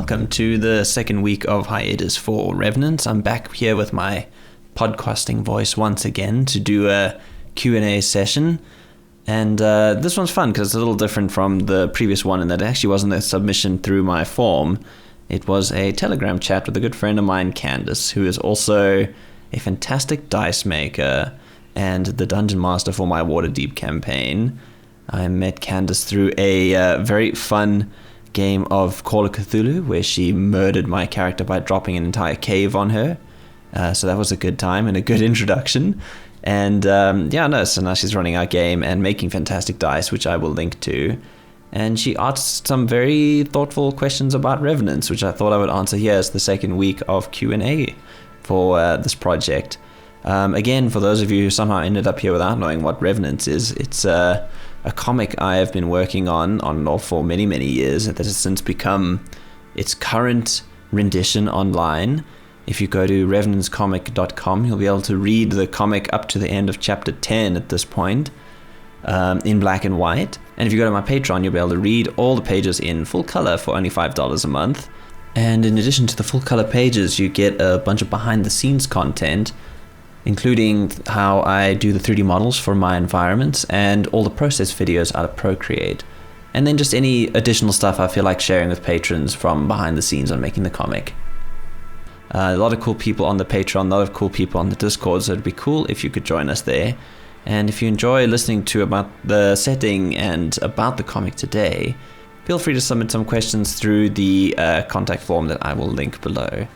welcome to the second week of Hiatus for Revenants. I'm back here with my podcasting voice once again to do a Q&A session. And this one's fun because it's a little different from the previous one in that it actually wasn't a submission through my form. It was a Telegram chat with a good friend of mine, Candice, who is also a fantastic dice maker and the dungeon master for my Waterdeep campaign. I met Candice through a very fun game of Call of Cthulhu where she murdered my character by dropping an entire cave on her. So that was a good time and a good introduction. And so now she's running our game and making fantastic dice, which I will link to. And she asked some very thoughtful questions about Revenants, which I thought I would answer here as the second week of Q&A for this project. Again, for those of you who somehow ended up here without knowing what Revenants is, it's a comic I have been working on and off for many, many years that has since become its current rendition online. If you go to revenantscomic.com, you'll be able to read the comic up to the end of chapter 10 at this point in black and white. And if you go to my Patreon, you'll be able to read all the pages in full color for only $5 a month. And in addition to the full color pages, you get a bunch of behind the scenes content, including how I do the 3D models for my environments and all the process videos out of Procreate. And then just any additional stuff I feel like sharing with patrons from behind the scenes on making the comic. A lot of cool people on the Patreon, a lot of cool people on the Discord, so it'd be cool if you could join us there. And if you enjoy listening to about the setting and about the comic today, feel free to submit some questions through the contact form that I will link below.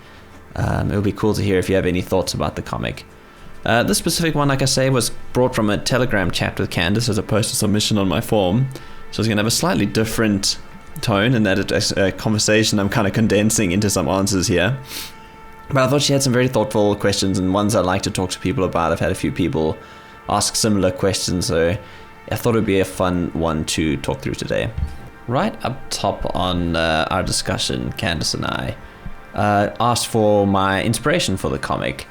It would be cool to hear if you have any thoughts about the comic. This specific one, like I say, was brought from a Telegram chat with Candice as opposed to submission on my form. So it's going to have a slightly different tone in that it's a conversation I'm kind of condensing into some answers here. But I thought she had some very thoughtful questions and ones I like to talk to people about. I've had a few people ask similar questions, so I thought it would be a fun one to talk through today. Right up top on our discussion, Candice and I asked for my inspiration for the comic.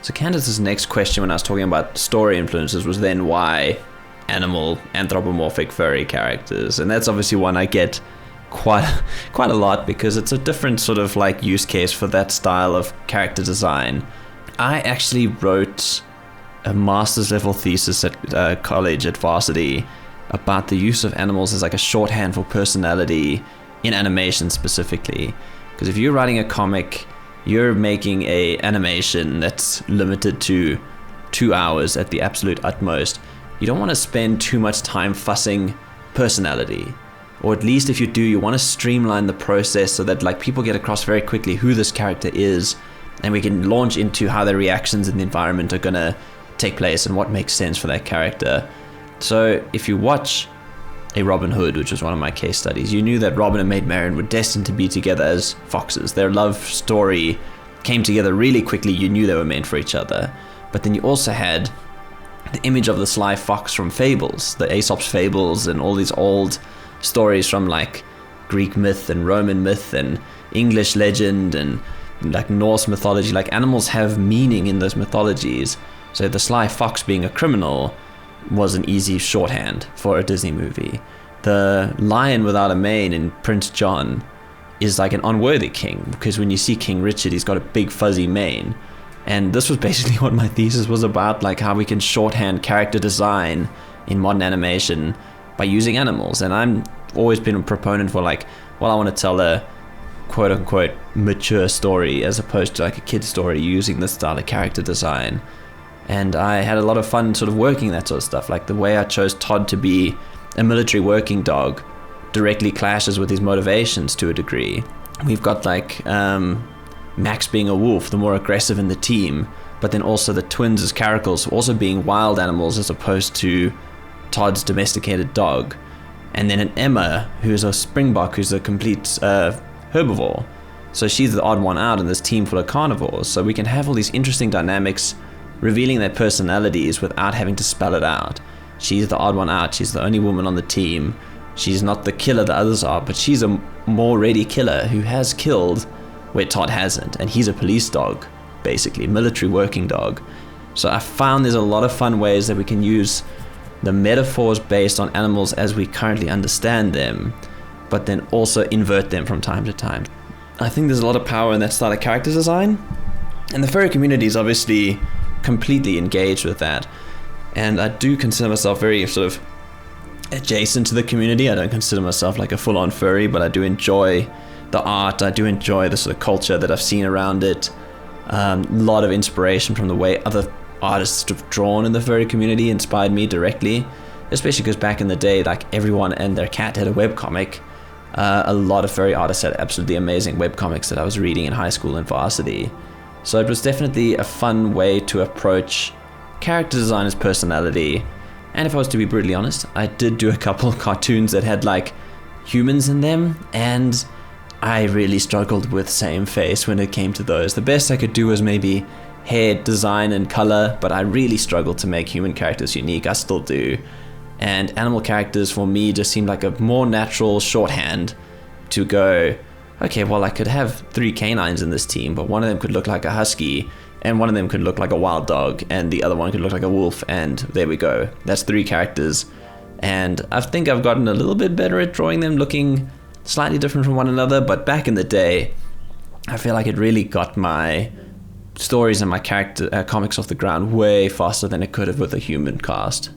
So Candice's next question when I was talking about story influences was then why animal, anthropomorphic, furry characters. And that's obviously one I get quite a lot because it's a different sort of like use case for that style of character design. I actually wrote a master's level thesis at college at Varsity about the use of animals as like a shorthand for personality in animation specifically. Because if you're writing a comic, you're making a animation that's limited to 2 hours at the absolute utmost. You don't want to spend too much time fussing personality. Or at least if you do, you want to streamline the process so that like people get across very quickly who this character is, and we can launch into how their reactions in the environment are gonna take place and what makes sense for that character. So if you watch a Robin Hood, which was one of my case studies, you knew that Robin and Maid Marian were destined to be together as foxes. Their love story came together really quickly. You knew they were meant for each other. But then you also had the image of the sly fox from Fables, the Aesop's Fables and all these old stories from like Greek myth and Roman myth and English legend and like Norse mythology. Like animals have meaning in those mythologies. So the sly fox being a criminal was an easy shorthand for a Disney movie. The lion without a mane in Prince John is like an unworthy king, because when you see King Richard, he's got a big fuzzy mane. And this was basically what my thesis was about, like how we can shorthand character design in modern animation by using animals. And I'm always been a proponent for like, well, I want to tell a quote unquote mature story as opposed to like a kid's story using this style of character design. And I had a lot of fun sort of working that sort of stuff. Like the way I chose Todd to be a military working dog directly clashes with his motivations to a degree. We've got like Max being a wolf, the more aggressive in the team, but then also the twins as caracals also being wild animals as opposed to Todd's domesticated dog. And then an Emma, who's a springbok, who's a complete herbivore. So she's the odd one out in this team full of carnivores. So we can have all these interesting dynamics revealing their personalities without having to spell it out. She's the odd one out. She's the only woman on the team. She's not the killer the others are, but she's a more ready killer who has killed where Todd hasn't. And he's a police dog, basically, military working dog. So I found there's a lot of fun ways that we can use the metaphors based on animals as we currently understand them, but then also invert them from time to time. I think there's a lot of power in that style of character design. And the furry community is obviously completely engaged with that. And I do consider myself very sort of adjacent to the community. I don't consider myself like a full-on furry, but I do enjoy the art. I do enjoy the sort of culture that I've seen around it. A lot of inspiration from the way other artists have drawn in the furry community inspired me directly, especially because back in the day, like everyone and their cat had a webcomic. A lot of furry artists had absolutely amazing webcomics that I was reading in high school and varsity. So it was definitely a fun way to approach character design as personality. And if I was to be brutally honest, I did do a couple of cartoons that had like humans in them, and I really struggled with same face when it came to those. The best I could do was maybe hair design and color, but I really struggled to make human characters unique. I still do. And animal characters for me just seemed like a more natural shorthand to go, okay, well, I could have 3 canines in this team, but one of them could look like a husky, and one of them could look like a wild dog, and the other one could look like a wolf, and there we go. That's 3 characters. And I think I've gotten a little bit better at drawing them looking slightly different from one another, but back in the day, I feel like it really got my stories and my character comics off the ground way faster than it could have with a human cast.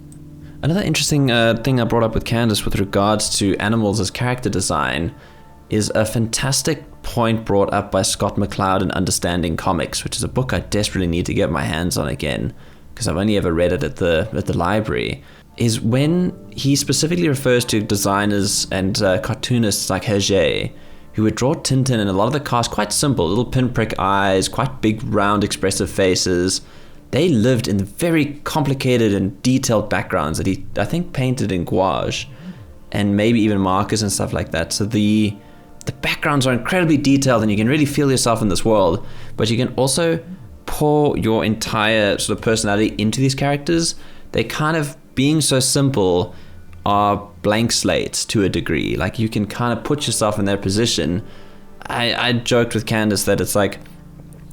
Another interesting thing I brought up with Candice with regards to animals as character design is a fantastic point brought up by Scott MacLeod in Understanding Comics, which is a book I desperately need to get my hands on again because I've only ever read it at the library, is when he specifically refers to designers and cartoonists like Hergé, who would draw Tintin and a lot of the cast quite simple, little pinprick eyes, quite big, round, expressive faces. They lived in very complicated and detailed backgrounds that he, I think, painted in gouache and maybe even markers and stuff like that. So the backgrounds are incredibly detailed and you can really feel yourself in this world, but you can also pour your entire sort of personality into these characters. They kind of, being so simple, are blank slates to a degree. Like you can kind of put yourself in their position. I joked with Candice that it's like,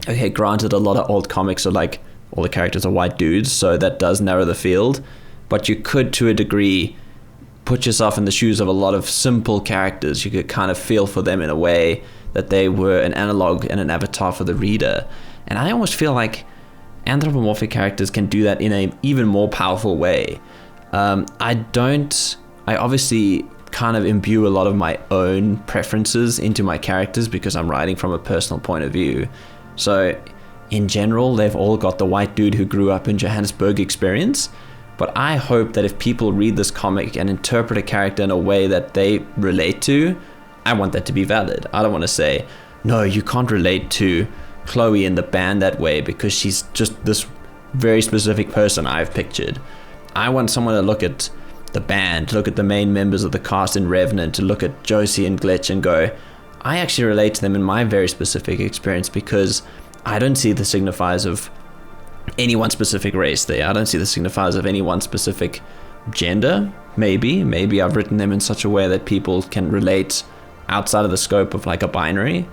okay, granted, a lot of old comics are like, all the characters are white dudes, so that does narrow the field, but you could, to a degree, put yourself in the shoes of a lot of simple characters. You could kind of feel for them in a way that they were an analog and an avatar for the reader. And I almost feel like anthropomorphic characters can do that in an even more powerful way. I obviously kind of imbue a lot of my own preferences into my characters because I'm writing from a personal point of view. So in general, they've all got the white dude who grew up in Johannesburg experience. But I hope that if people read this comic and interpret a character in a way that they relate to, I want that to be valid. I don't want to say, no, you can't relate to Chloe in the band that way because she's just this very specific person I've pictured. I want someone to look at the band, to look at the main members of the cast in Revenant, to look at Josie and Glitch and go, I actually relate to them in my very specific experience because I don't see the signifiers of any one specific race there. I don't see the signifiers of any one specific gender. Maybe I've written them in such a way that people can relate outside of the scope of like a binary.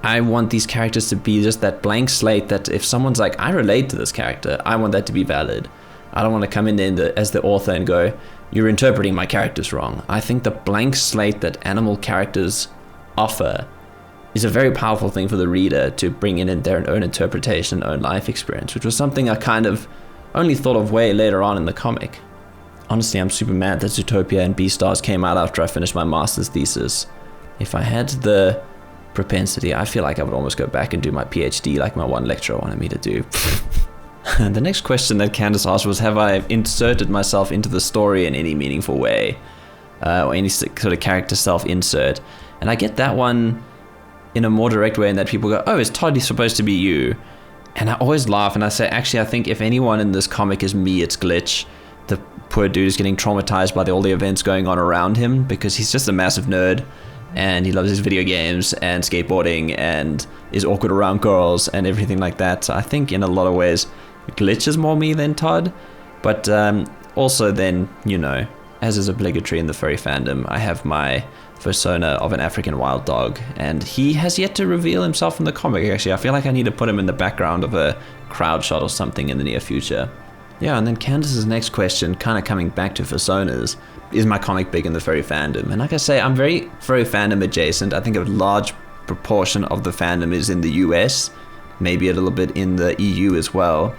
I want these characters to be just that blank slate that if someone's like, I relate to this character, I want that to be valid. I don't want to come in there as the author and go, you're interpreting my characters wrong. I think the blank slate that animal characters offer is a very powerful thing for the reader to bring in their own interpretation, own life experience, which was something I kind of only thought of way later on in the comic. Honestly, I'm super mad that Zootopia and Beastars came out after I finished my master's thesis. If I had the propensity, I feel like I would almost go back and do my PhD like my one lecturer wanted me to do. The next question that Candice asked was, have I inserted myself into the story in any meaningful way? Or any sort of character self-insert? And I get that one in a more direct way in that people go, oh, is Todd supposed to be you? And I always laugh and I say, actually, I think if anyone in this comic is me, it's Glitch. The poor dude is getting traumatized by all the events going on around him because he's just a massive nerd. And he loves his video games and skateboarding and is awkward around girls and everything like that. So I think in a lot of ways, Glitch is more me than Todd. But also then, you know, as is obligatory in the furry fandom, I have my persona of an African wild dog. And he has yet to reveal himself in the comic, actually. I feel like I need to put him in the background of a crowd shot or something in the near future. Yeah, and then Candice's next question, kind of coming back to personas, is my comic big in the furry fandom? And like I say, I'm very furry fandom adjacent. I think a large proportion of the fandom is in the US, maybe a little bit in the EU as well,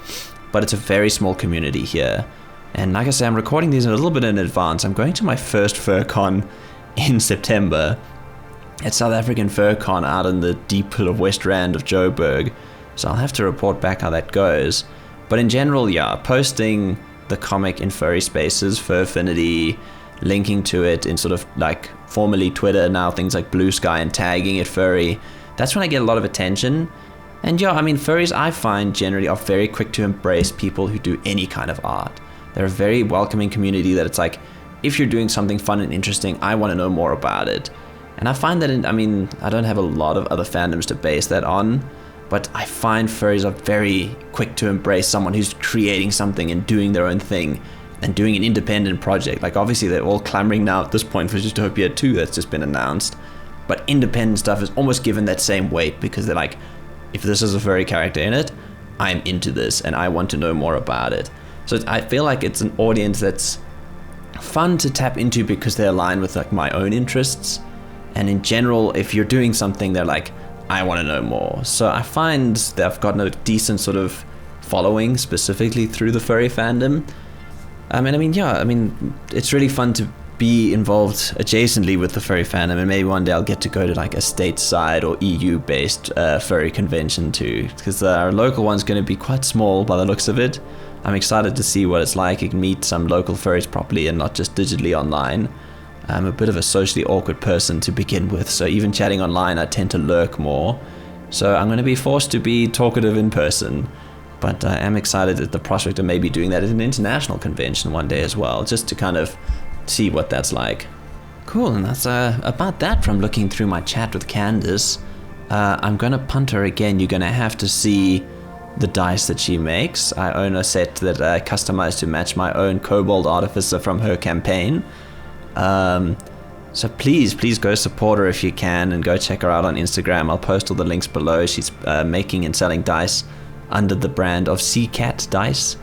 but it's a very small community here. And like I say, I'm recording these a little bit in advance. I'm going to my first FurCon in September at South African FurCon out in the deep hill of West Rand of Joburg, so I'll have to report back how that goes. But in general, yeah, posting the comic in furry spaces, Furfinity, linking to it in sort of like formerly Twitter, now things like Blue Sky, and tagging it furry, that's when I get a lot of attention. And yeah, I mean, furries I find generally are very quick to embrace people who do any kind of art. They're a very welcoming community that it's like, if you're doing something fun and interesting, I want to know more about it. And I find that, I don't have a lot of other fandoms to base that on, but I find furries are very quick to embrace someone who's creating something and doing their own thing and doing an independent project. Like obviously they're all clamoring now at this point for Zootopia 2 that's just been announced, but independent stuff is almost given that same weight because they're like, if this is a furry character in it, I'm into this and I want to know more about it. So I feel like it's an audience that's fun to tap into because they align with like my own interests. And in general, if you're doing something, they're like, I want to know more. So I find that I've gotten a decent sort of following specifically through the furry fandom. It's really fun to be involved adjacently with the furry fandom, and maybe one day I'll get to go to like a stateside or EU-based furry convention too, because our local one's going to be quite small by the looks of it. I'm excited to see what it's like. You can meet some local furries properly and not just digitally online. I'm a bit of a socially awkward person to begin with, so even chatting online I tend to lurk more. So I'm going to be forced to be talkative in person. But I am excited at the prospect of maybe doing that at an international convention one day as well, just to kind of see what that's like. Cool, and that's about that from looking through my chat with Candice. I'm going to punt her again. You're going to have to see the dice that she makes. I own a set that I customized to match my own Kobold Artificer from her campaign. So please go support her if you can, and go check her out on Instagram. I'll post all the links below. She's making and selling dice under the brand of CCat Dice.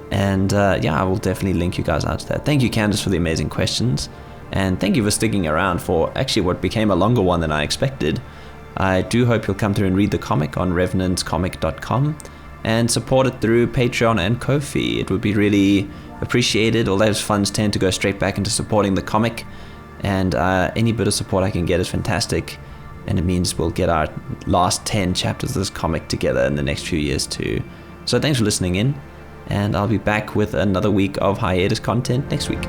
And I will definitely link you guys out to that. Thank you, Candice, for the amazing questions. And thank you for sticking around for actually what became a longer one than I expected. I do hope you'll come through and read the comic on revenantscomic.com and support it through Patreon and Ko-fi. It would be really appreciated. All those funds tend to go straight back into supporting the comic. And any bit of support I can get is fantastic. And it means we'll get our last 10 chapters of this comic together in the next few years too. So thanks for listening in. And I'll be back with another week of hiatus content next week.